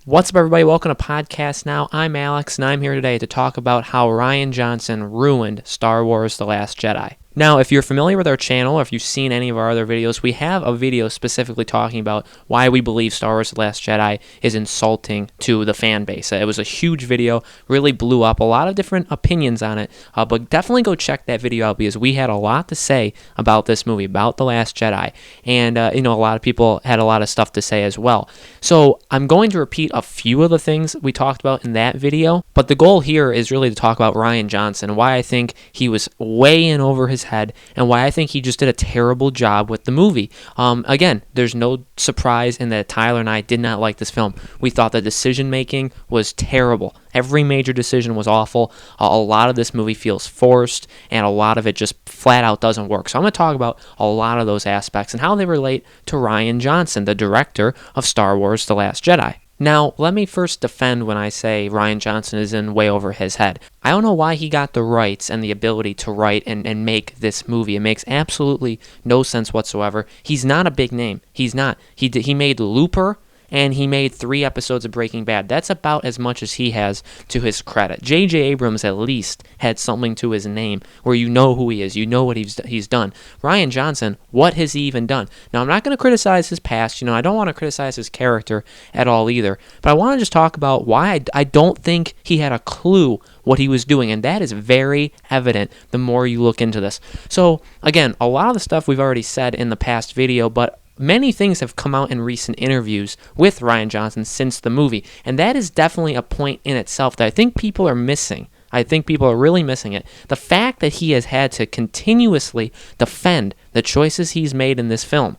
What's up, everybody? Welcome to Podcast Now. I'm Alex, and I'm here today to talk about how Rian Johnson ruined Star Wars The Last Jedi. Now, if you're familiar with our channel, or if you've seen any of our other videos, we have a video specifically talking about why we believe Star Wars The Last Jedi is insulting to the fan base. It was a huge video, really blew up, a lot of different opinions on it, but definitely go check that video out because we had a lot to say about this movie, about The Last Jedi, and a lot of people had a lot of stuff to say as well. So I'm going to repeat a few of the things we talked about in that video, but the goal here is really to talk about Rian Johnson, why I think he was way in over his head, and why I think he just did a terrible job with the movie. Again, there's no surprise in that Tyler and I did not like this film. We thought the decision making was terrible. Every major decision was awful. A lot of this movie feels forced, and a lot of it just flat out doesn't work. So I'm going to talk about a lot of those aspects and how they relate to Rian Johnson, the director of Star Wars The Last Jedi. Now, let me first defend when I say Rian Johnson is in way over his head. I don't know why he got the rights and the ability to write and make this movie. It makes absolutely no sense whatsoever. He's not a big name. He's not. He made Looper, and he made 3 episodes of Breaking Bad. That's about as much as he has to his credit. J.J. Abrams at least had something to his name where you know who he is, you know what he's done. Rian Johnson, what has he even done? Now, I'm not going to criticize his past. I don't want to criticize his character at all either, but I want to just talk about why I don't think he had a clue what he was doing, and that is very evident the more you look into this. So, again, a lot of the stuff we've already said in the past video, but many things have come out in recent interviews with Rian Johnson since the movie, and that is definitely a point in itself that I think people are missing. I think people are really missing it. The fact that he has had to continuously defend the choices he's made in this film,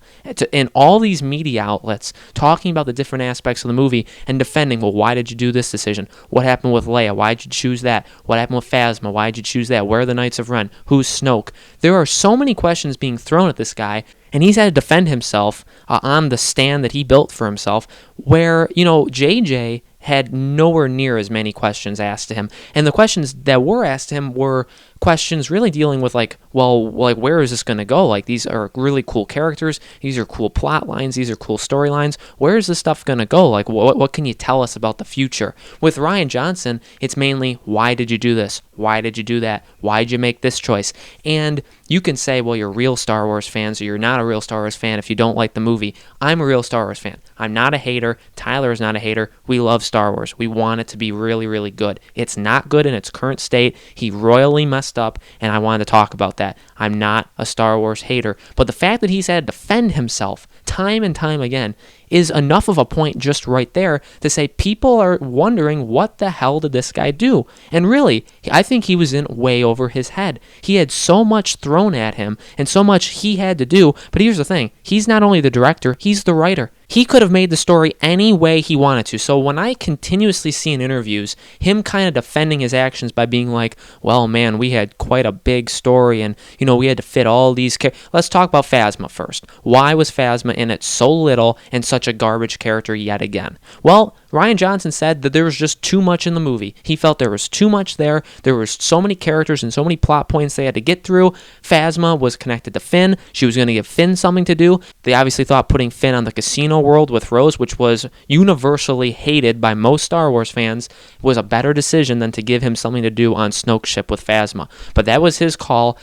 in all these media outlets, talking about the different aspects of the movie and defending, well, why did you do this decision? What happened with Leia? Why did you choose that? What happened with Phasma? Why did you choose that? Where are the Knights of Ren? Who's Snoke? There are so many questions being thrown at this guy, and he's had to defend himself on the stand that he built for himself, where, JJ had nowhere near as many questions asked to him. And the questions that were asked to him were questions really dealing with where is this going to go? These are really cool characters. These are cool plot lines. These are cool storylines. Where is this stuff going to go? What can you tell us about the future? With Rian Johnson, it's mainly, why did you do this? Why did you do that? Why did you make this choice? And you can say, well, you're real Star Wars fans, or you're not a real Star Wars fan if you don't like the movie. I'm a real Star Wars fan. I'm not a hater. Tyler is not a hater. We love Star Wars. We want it to be really, really good. It's not good in its current state. He royally messed up, and I wanted to talk about that. I'm not a Star Wars hater. But the fact that he's had to defend himself time and time again is enough of a point just right there to say people are wondering, what the hell did this guy do? And really, I think he was in way over his head. He had so much thrown at him and so much he had to do, but here's the thing. He's not only the director, he's the writer. He could have made the story any way he wanted to. So when I continuously see in interviews him kind of defending his actions by being like, well, man, we had quite a big story and, we had to fit all these Let's talk about Phasma first. Why was Phasma in it so little and such a garbage character yet again? Well, Rian Johnson said that there was just too much in the movie. He felt there was too much there. There was so many characters and so many plot points they had to get through. Phasma was connected to Finn. She was going to give Finn something to do. They obviously thought putting Finn on the casino world with Rose, which was universally hated by most Star Wars fans, was a better decision than to give him something to do on Snoke's ship with Phasma. But that was his call.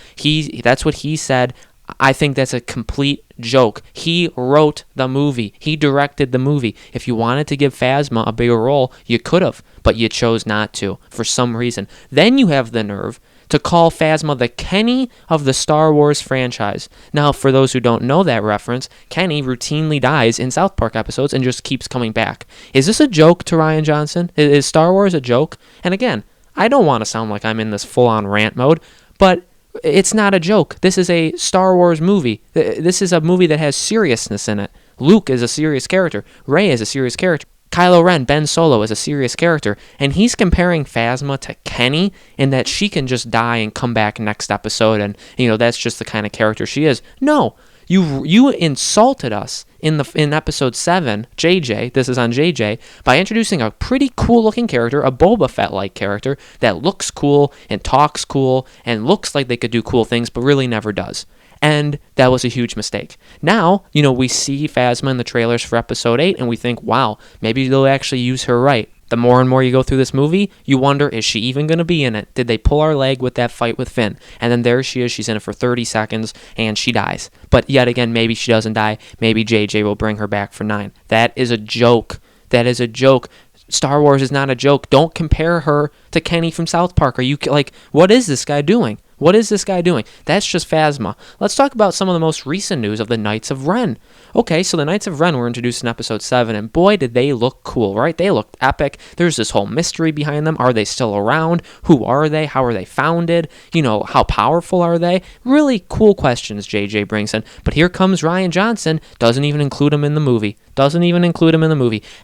That's what he said. I think that's a complete joke. He wrote the movie. He directed the movie. If you wanted to give Phasma a bigger role, you could have, but you chose not to for some reason. Then you have the nerve to call Phasma the Kenny of the Star Wars franchise. Now, for those who don't know that reference, Kenny routinely dies in South Park episodes and just keeps coming back. Is this a joke to Rian Johnson? Is Star Wars a joke? And again, I don't want to sound like I'm in this full-on rant mode, but it's not a joke. This is a Star Wars movie. This is a movie that has seriousness in it. Luke is a serious character. Rey is a serious character. Kylo Ren, Ben Solo, is a serious character. And he's comparing Phasma to Kenny in that she can just die and come back next episode and, that's just the kind of character she is. No. You insulted us in episode 7, JJ, this is on JJ, by introducing a pretty cool looking character, a Boba Fett-like character that looks cool and talks cool and looks like they could do cool things but really never does. And that was a huge mistake. Now, we see Phasma in the trailers for episode 8, and we think, wow, maybe they'll actually use her right. The more and more you go through this movie, you wonder, is she even going to be in it? Did they pull our leg with that fight with Finn? And then there she is. She's in it for 30 seconds, and she dies. But yet again, maybe she doesn't die. Maybe JJ will bring her back for 9. That is a joke. That is a joke. Star Wars is not a joke. Don't compare her to Kenny from South Park. Are you like, what is this guy doing? What is this guy doing? That's just Phasma. Let's talk about some of the most recent news of the Knights of Ren. Okay, so the Knights of Ren were introduced in episode 7, and boy, did they look cool, right? They looked epic. There's this whole mystery behind them. Are they still around? Who are they? How are they founded? How powerful are they? Really cool questions JJ brings in. But here comes Rian Johnson, doesn't even include them in the movie.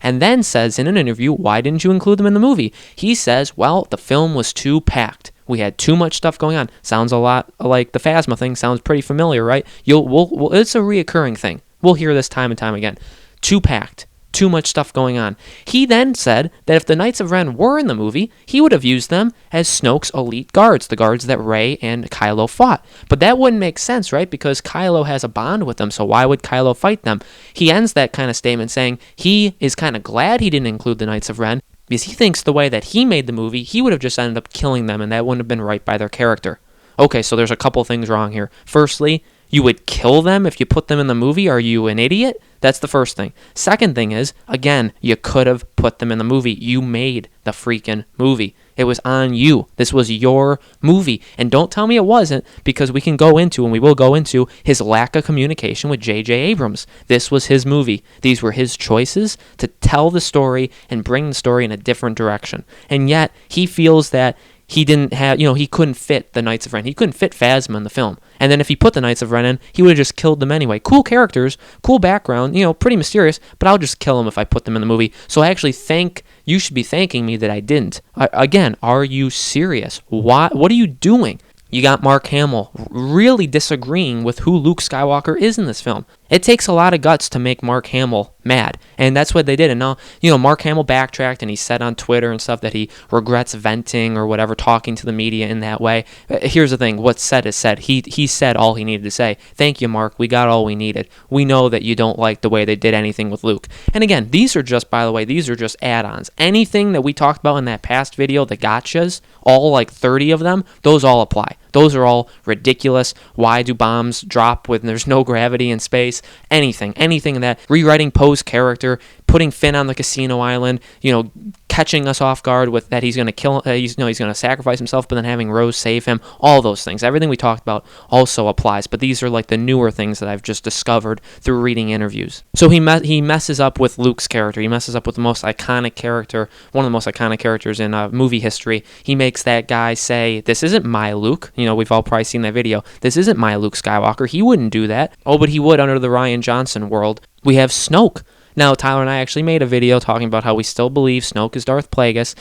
And then says in an interview, why didn't you include them in the movie? He says, well, the film was too packed. We had too much stuff going on. Sounds a lot like the Phasma thing. Sounds pretty familiar, right? It's a reoccurring thing. We'll hear this time and time again. Too packed. Too much stuff going on. He then said that if the Knights of Ren were in the movie, he would have used them as Snoke's elite guards, the guards that Rey and Kylo fought. But that wouldn't make sense, right? Because Kylo has a bond with them, so why would Kylo fight them? He ends that kind of statement saying he is kind of glad he didn't include the Knights of Ren, because he thinks the way that he made the movie, he would have just ended up killing them, and that wouldn't have been right by their character. Okay, so there's a couple things wrong here. Firstly, you would kill them if you put them in the movie? Are you an idiot? That's the first thing. Second thing is, again, you could have put them in the movie. You made the freaking movie. It was on you. This was your movie. And don't tell me it wasn't, because we can go into, and we will go into, his lack of communication with J.J. Abrams. This was his movie. These were his choices to tell the story and bring the story in a different direction. And yet, he feels that he didn't have, he couldn't fit the Knights of Ren. He couldn't fit Phasma in the film. And then if he put the Knights of Ren in, he would have just killed them anyway. Cool characters, cool background, pretty mysterious, but I'll just kill them if I put them in the movie. So I actually you should be thanking me that I didn't. Again, are you serious? What are you doing? You got Mark Hamill really disagreeing with who Luke Skywalker is in this film. It takes a lot of guts to make Mark Hamill mad, and that's what they did. And now, Mark Hamill backtracked, and he said on Twitter and stuff that he regrets venting or whatever, talking to the media in that way. Here's the thing, what's said is said. He said all he needed to say. Thank you, Mark. We got all we needed. We know that you don't like the way they did anything with Luke. And again, these are just add-ons. Anything that we talked about in that past video, the gotchas, all like 30 of them, those all apply. Those are all ridiculous. Why do bombs drop when there's no gravity in space? Anything in that. Rewriting Poe's character, putting Finn on the casino island, catching us off guard with that he's going to kill, he's going to sacrifice himself, but then having Rose save him. All those things. Everything we talked about also applies, but these are like the newer things that I've just discovered through reading interviews. So he messes up with Luke's character. He messes up with the most iconic character, one of the most iconic characters in movie history. He makes that guy say, "This isn't my Luke." We've all probably seen that video. "This isn't my Luke Skywalker." He wouldn't do that. Oh, but he would under the Rian Johnson world. We have Snoke. Now, Tyler and I actually made a video talking about how we still believe Snoke is Darth Plagueis,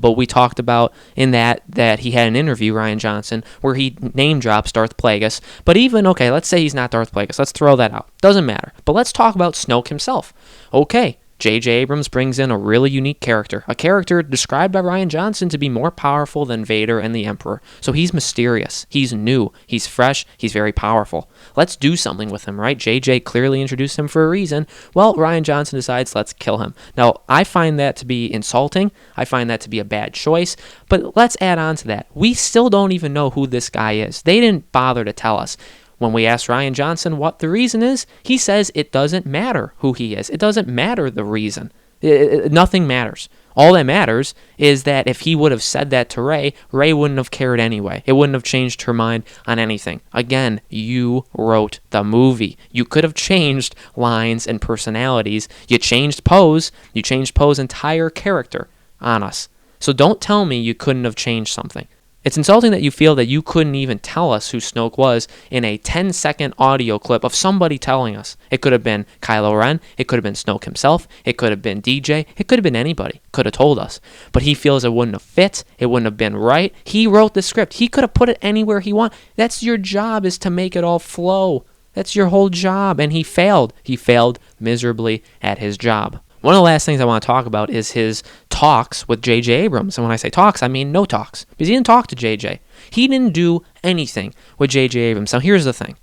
but we talked about in that he had an interview, Rian Johnson, where he name drops Darth Plagueis. But even, okay, let's say he's not Darth Plagueis. Let's throw that out. Doesn't matter. But let's talk about Snoke himself. Okay, J.J. Abrams brings in a really unique character, a character described by Rian Johnson to be more powerful than Vader and the Emperor. So he's mysterious, he's new, he's fresh, he's very powerful. Let's do something with him, right? J.J. clearly introduced him for a reason. Well, Rian Johnson decides, let's kill him. Now, I find that to be insulting. I find that to be a bad choice. But let's add on to that. We still don't even know who this guy is. They didn't bother to tell us. When we ask Rian Johnson what the reason is, he says it doesn't matter who he is. It doesn't matter the reason. Nothing matters. All that matters is that if he would have said that to Rey wouldn't have cared anyway. It wouldn't have changed her mind on anything. Again, you wrote the movie. You could have changed lines and personalities. You changed Poe's. You changed Poe's entire character on us. So don't tell me you couldn't have changed something. It's insulting that you feel that you couldn't even tell us who Snoke was in a 10-second audio clip of somebody telling us. It could have been Kylo Ren. It could have been Snoke himself. It could have been DJ. It could have been anybody. Could have told us. But he feels it wouldn't have fit. It wouldn't have been right. He wrote the script. He could have put it anywhere he wanted. That's your job, is to make it all flow. That's your whole job. And he failed. He failed miserably at his job. One of the last things I want to talk about is his talks with J.J. Abrams. And when I say talks, I mean no talks. Because he didn't talk to J.J. He didn't do anything with J.J. Abrams. Now, here's the thing.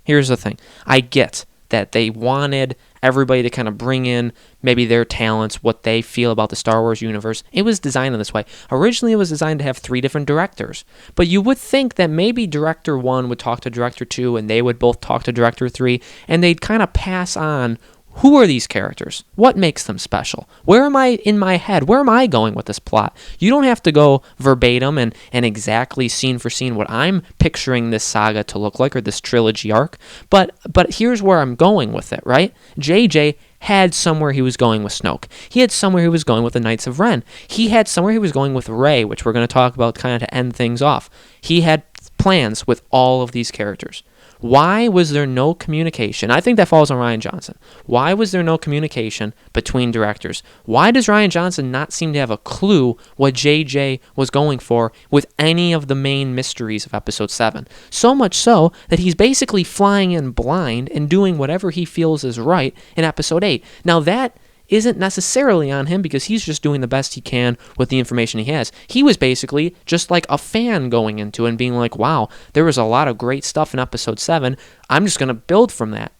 I get that they wanted everybody to kind of bring in maybe their talents, what they feel about the Star Wars universe. It was designed in this way. Originally, it was designed to have 3 different directors. But you would think that maybe Director 1 would talk to Director 2, and they would both talk to Director 3, and they'd kind of pass on, who are these characters? What makes them special? Where am I in my head? Where am I going with this plot? You don't have to go verbatim and exactly scene for scene what I'm picturing this saga to look like, or this trilogy arc. But here's where I'm going with it, right? JJ had somewhere he was going with Snoke. He had somewhere he was going with the Knights of Ren. He had somewhere he was going with Rey, which we're going to talk about kind of to end things off. He had plans with all of these characters. Why was there no communication? I think that falls on Rian Johnson. Why was there no communication between directors? Why does Rian Johnson not seem to have a clue what JJ was going for with any of the main mysteries of Episode 7? So much so that he's basically flying in blind and doing whatever he feels is right in Episode 8. Now that isn't necessarily on him, because he's just doing the best he can with the information he has. He was basically just like a fan going into it and being like, wow, there was a lot of great stuff in Episode 7. I'm just going to build from that.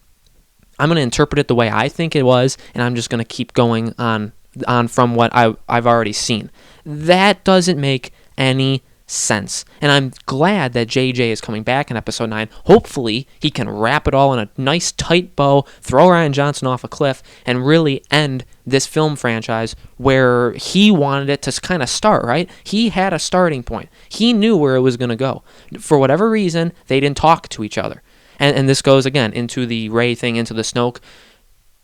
I'm going to interpret it the way I think it was, and I'm just going to keep going on from what I've already seen. That doesn't make any sense. And I'm glad that JJ is coming back in Episode 9. Hopefully, he can wrap it all in a nice tight bow, throw Rian Johnson off a cliff, and really end this film franchise where he wanted it to kind of start, right? He had a starting point. He knew where it was going to go. For whatever reason, they didn't talk to each other. And this goes, again, into the Rey thing, into the Snoke.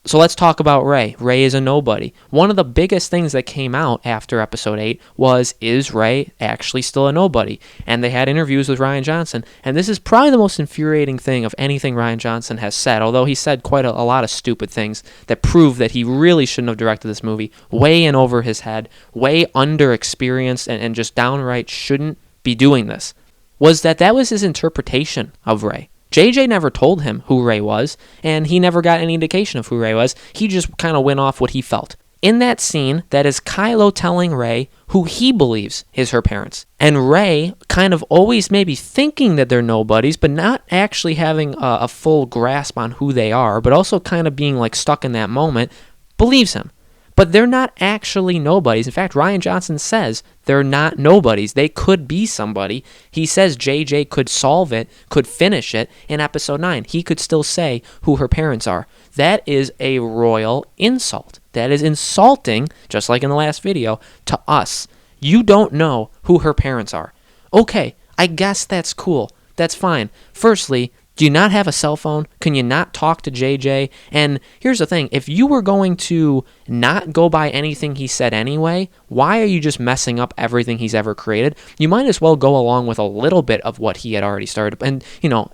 So let's talk about Rey. Rey is a nobody. One of the biggest things that came out after Episode 8 was, is Rey actually still a nobody? And they had interviews with Rian Johnson. And this is probably the most infuriating thing of anything Rian Johnson has said, although he said quite a lot of stupid things that prove that he really shouldn't have directed this movie, way in over his head, way under-experienced, and just downright shouldn't be doing this, was that was his interpretation of Rey. JJ never told him who Rey was, and he never got any indication of who Rey was. He just kind of went off what he felt. In that scene, that is Kylo telling Rey who he believes is her parents. And Rey kind of always maybe thinking that they're nobodies, but not actually having a full grasp on who they are, but also kind of being like stuck in that moment, believes him. But they're not actually nobodies. In fact, Rian Johnson says they're not nobodies. They could be somebody. He says JJ could solve it, could finish it in Episode 9. He could still say who her parents are. That is a royal insult. That is insulting, just like in the last video, to us. You don't know who her parents are. Okay, I guess that's cool. That's fine. Firstly, do you not have a cell phone? Can you not talk to JJ? And here's the thing. If you were going to not go by anything he said anyway, why are you just messing up everything he's ever created? You might as well go along with a little bit of what he had already started. And,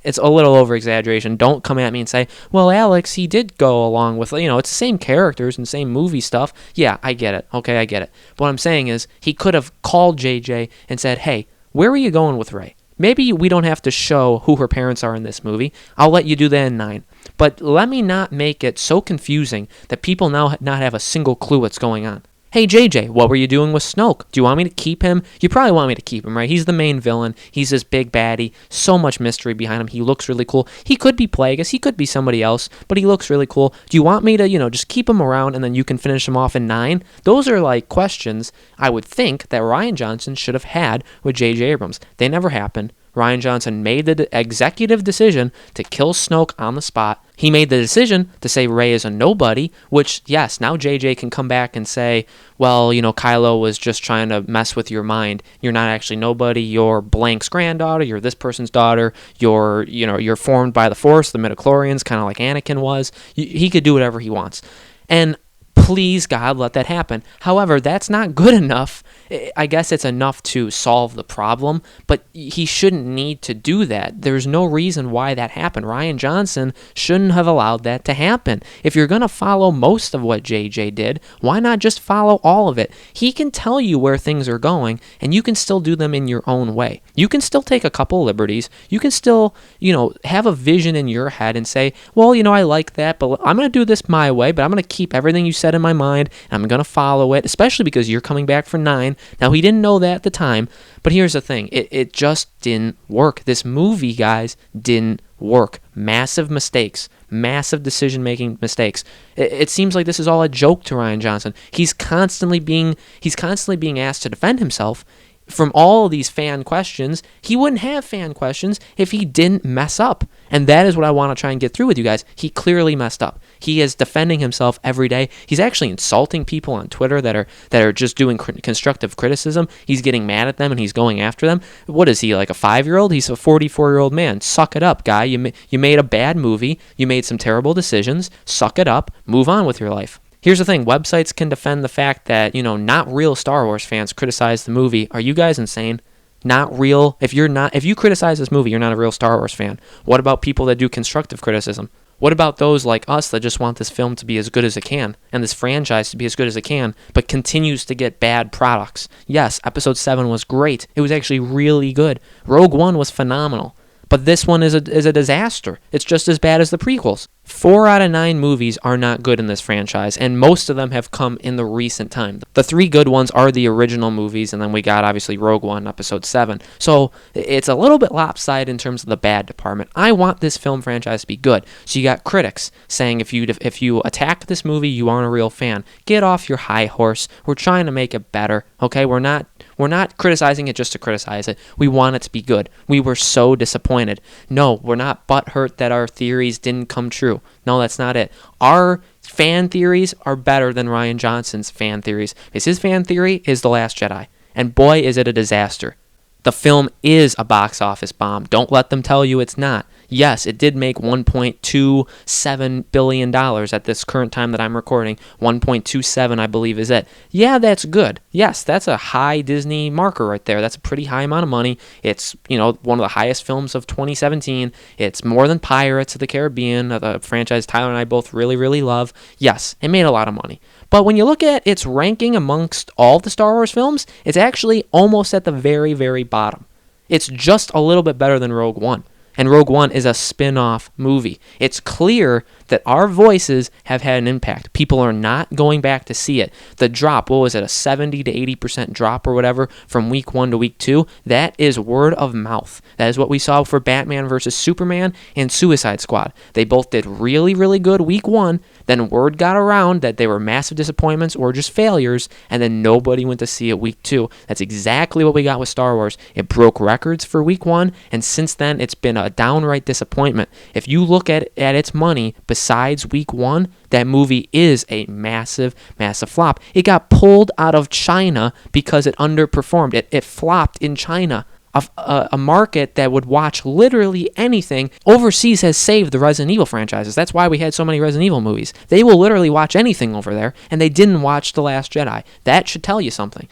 it's a little over-exaggeration. Don't come at me and say, well, Alex, he did go along with, it's the same characters and same movie stuff. Yeah, I get it. Okay, I get it. But what I'm saying is he could have called JJ and said, hey, where are you going with Rey? Maybe we don't have to show who her parents are in this movie. I'll let you do that in 9. But let me not make it so confusing that people now not have a single clue what's going on. Hey, JJ, what were you doing with Snoke? Do you want me to keep him? You probably want me to keep him, right? He's the main villain. He's this big baddie. So much mystery behind him. He looks really cool. He could be Plagueis. He could be somebody else, but he looks really cool. Do you want me to, just keep him around and then you can finish him off in 9? Those are like questions I would think that Rian Johnson should have had with J.J. Abrams. They never happened. Rian Johnson made the executive decision to kill Snoke on the spot. He made the decision to say Rey is a nobody, which, yes, now JJ can come back and say, well, Kylo was just trying to mess with your mind. You're not actually nobody. You're blank's granddaughter. You're this person's daughter. You're formed by the Force, the midichlorians, kind of like Anakin was. He could do whatever he wants. And please, God, let that happen. However, that's not good enough. I guess it's enough to solve the problem, but he shouldn't need to do that. There's no reason why that happened. Rian Johnson shouldn't have allowed that to happen. If you're going to follow most of what JJ did, why not just follow all of it? He can tell you where things are going, and you can still do them in your own way. You can still take a couple liberties. You can still, have a vision in your head and say, well, I like that, but I'm going to do this my way, but I'm going to keep everything you said set in my mind, and I'm going to follow it, especially because you're coming back for 9. Now, he didn't know that at the time, but here's the thing. It just didn't work. This movie, guys, didn't work. Massive mistakes. Massive decision-making mistakes. It seems like this is all a joke to Rian Johnson. He's constantly being asked to defend himself from all of these fan questions. He wouldn't have fan questions if he didn't mess up. And that is what I want to try and get through with you guys. He clearly messed up. He is defending himself every day. He's actually insulting people on Twitter that are just doing constructive criticism. He's getting mad at them and he's going after them. What is he, like a 5-year-old? He's a 44-year-old man. Suck it up, guy. You made a bad movie. You made some terrible decisions. Suck it up. Move on with your life. Here's the thing, websites can defend the fact that, not real Star Wars fans criticize the movie. Are you guys insane? Not real. If you criticize this movie, you're not a real Star Wars fan. What about people that do constructive criticism? What about those like us that just want this film to be as good as it can, and this franchise to be as good as it can, but continues to get bad products? Yes, Episode 7 was great. It was actually really good. Rogue One was phenomenal. But this one is a disaster. It's just as bad as the prequels. 4 out of 9 movies are not good in this franchise, and most of them have come in the recent time. The 3 good ones are the original movies, and then we got, obviously, Rogue One, Episode 7. So it's a little bit lopsided in terms of the bad department. I want this film franchise to be good. So you got critics saying if you attack this movie, you aren't a real fan. Get off your high horse. We're trying to make it better, okay? We're not criticizing it just to criticize it. We want it to be good. We were so disappointed. No, we're not butthurt that our theories didn't come true. No, that's not it. Our fan theories are better than Rian Johnson's fan theories, because his fan theory is The Last Jedi. And boy, is it a disaster. The film is a box office bomb. Don't let them tell you it's not. Yes, it did make $1.27 billion at this current time that I'm recording. 1.27, I believe, is it. Yeah, that's good. Yes, that's a high Disney marker right there. That's a pretty high amount of money. It's, one of the highest films of 2017. It's more than Pirates of the Caribbean, the franchise Tyler and I both really, really love. Yes, it made a lot of money. But when you look at its ranking amongst all the Star Wars films, it's actually almost at the very, very bottom. It's just a little bit better than Rogue One. And Rogue One is a spin-off movie. It's clear that our voices have had an impact. People are not going back to see it. The drop, what was it, a 70 to 80% drop or whatever from week 1 to week 2? That is word of mouth. That is what we saw for Batman versus Superman and Suicide Squad. They both did really, really good week 1. Then word got around that they were massive disappointments or just failures, and then nobody went to see it week 2. That's exactly what we got with Star Wars. It broke records for week 1, and since then it's been a downright disappointment. If you look at its money besides week 1, that movie is a massive, massive flop. It got pulled out of China because it underperformed. It flopped in China. A market that would watch literally anything overseas has saved the Resident Evil franchises. That's why we had so many Resident Evil movies. They will literally watch anything over there, and they didn't watch The Last Jedi. That should tell you something.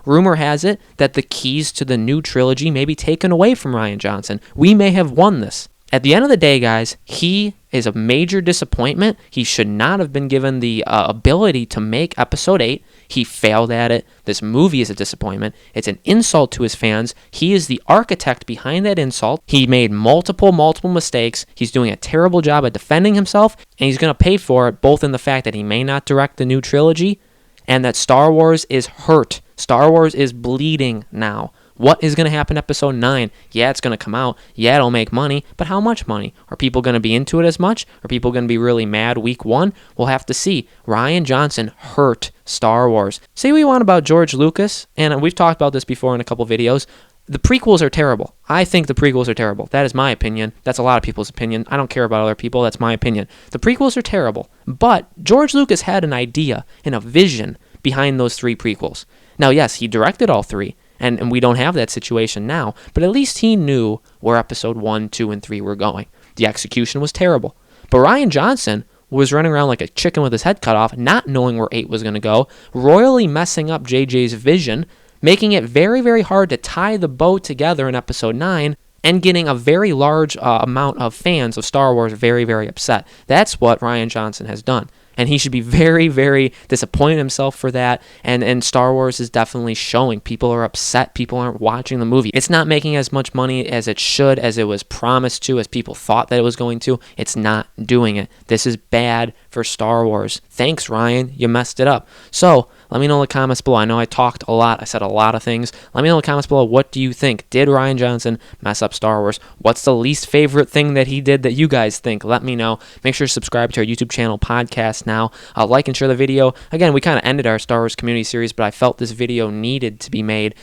Rumor has it that the keys to the new trilogy may be taken away from Rian Johnson. We may have won this. At the end of the day, guys, he is a major disappointment. He should not have been given the ability to make Episode 8. He failed at it. This movie is a disappointment. It's an insult to his fans. He is the architect behind that insult. He made multiple mistakes. He's doing a terrible job at defending himself, and he's going to pay for it, both in the fact that he may not direct the new trilogy and that Star Wars is hurt. Star Wars is bleeding now. What is going to happen to Episode 9? Yeah, it's going to come out. Yeah, it'll make money. But how much money? Are people going to be into it as much? Are people going to be really mad week 1? We'll have to see. Rian Johnson hurt Star Wars. Say what you want about George Lucas, and we've talked about this before in a couple videos. The prequels are terrible. I think the prequels are terrible. That is my opinion. That's a lot of people's opinion. I don't care about other people. That's my opinion. The prequels are terrible. But George Lucas had an idea and a vision behind those 3 prequels. Now, yes, he directed all 3. And we don't have that situation now, but at least he knew where Episode 1, 2, and 3 were going. The execution was terrible. But Rian Johnson was running around like a chicken with his head cut off, not knowing where 8 was going to go, royally messing up JJ's vision, making it very, very hard to tie the bow together in Episode 9, and getting a very large amount of fans of Star Wars very, very upset. That's what Rian Johnson has done. and he should be very, very disappointed in himself for that. And Star Wars is definitely showing. People are upset. People aren't watching the movie. It's not making as much money as it should, as it was promised to, as people thought that it was going to. It's not doing it. This is bad for Star Wars. Thanks, Rian. You messed it up. So let me know in the comments below. I know I talked a lot. I said a lot of things. Let me know in the comments below. What do you think? Did Rian Johnson mess up Star Wars? What's the least favorite thing that he did that you guys think? Let me know. Make sure to subscribe to our YouTube channel, Podcast Now. Like and share the video. Again, we kind of ended our Star Wars community series, but I felt this video needed to be made.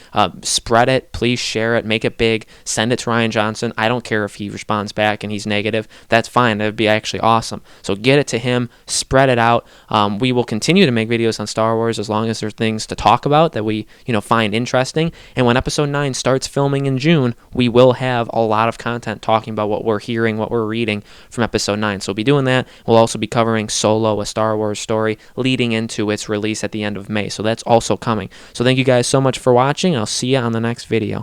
Spread it. Please share it. Make it big. Send it to Rian Johnson. I don't care if he responds back and he's negative. That's fine. That would be actually awesome. So get it to him. Spread it out. We will continue to make videos on Star Wars as long as there's things to talk about that we find interesting. And when episode 9 starts filming in June, we will have a lot of content talking about what we're hearing, what we're reading from episode 9. So we'll be doing that. We'll also be covering Solo, a Star Wars story, leading into its release at the end of May. So that's also coming. So thank you guys so much for watching. I'll see you on the next video.